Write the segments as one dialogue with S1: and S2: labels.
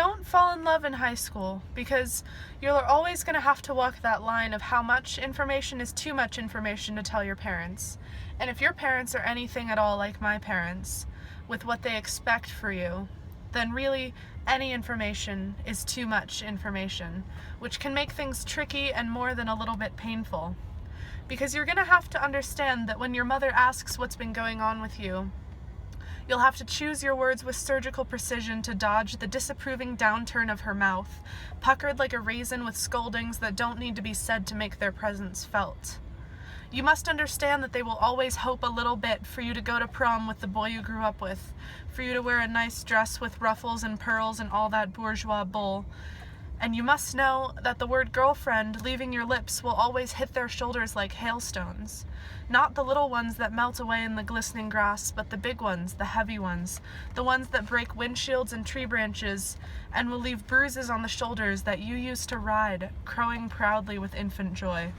S1: Don't fall in love in high school, because you're always going to have to walk that line of how much information is too much information to tell your parents. And if your parents are anything at all like my parents, with what they expect for you, then really any information is too much information, which can make things tricky and more than a little bit painful. Because you're going to have to understand that when your mother asks what's been going on with you, you'll have to choose your words with surgical precision to dodge the disapproving downturn of her mouth, puckered like a raisin with scoldings that don't need to be said to make their presence felt. You must understand that they will always hope a little bit for you to go to prom with the boy you grew up with, for you to wear a nice dress with ruffles and pearls and all that bourgeois bull. And you must know that the word girlfriend leaving your lips will always hit their shoulders like hailstones. Not the little ones that melt away in the glistening grass, but the big ones, the heavy ones, the ones that break windshields and tree branches and will leave bruises on the shoulders that you used to ride, crowing proudly with infant joy.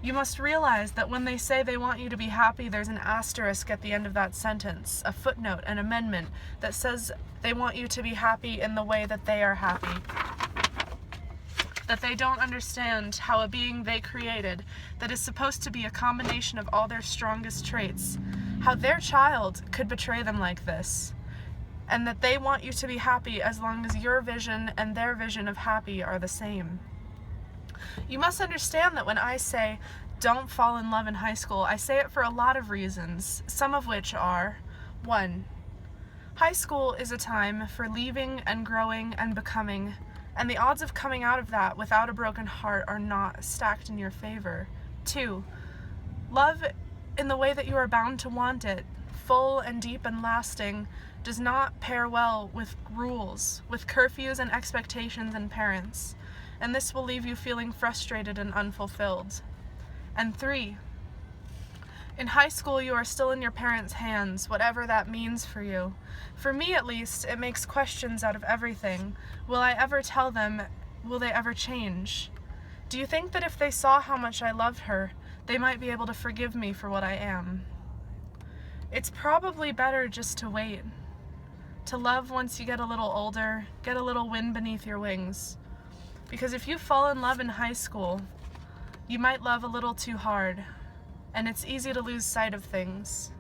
S1: You must realize that when they say they want you to be happy, there's an asterisk at the end of that sentence, a footnote, an amendment that says they want you to be happy in the way that they are happy. That they don't understand how a being they created, that is supposed to be a combination of all their strongest traits, how their child could betray them like this. And that they want you to be happy as long as your vision and their vision of happy are the same. You must understand that when I say, don't fall in love in high school, I say it for a lot of reasons, some of which are, 1. High school is a time for leaving and growing and becoming, and the odds of coming out of that without a broken heart are not stacked in your favor. 2. Love in the way that you are bound to want it, full and deep and lasting, does not pair well with rules, with curfews and expectations and parents, and this will leave you feeling frustrated and unfulfilled. And 3, in high school you are still in your parents' hands, whatever that means for you. For me at least, it makes questions out of everything. Will I ever tell them? Will they ever change? Do you think that if they saw how much I loved her, they might be able to forgive me for what I am? It's probably better just to wait. To love once you get a little older, get a little wind beneath your wings. Because if you fall in love in high school, you might love a little too hard, and it's easy to lose sight of things.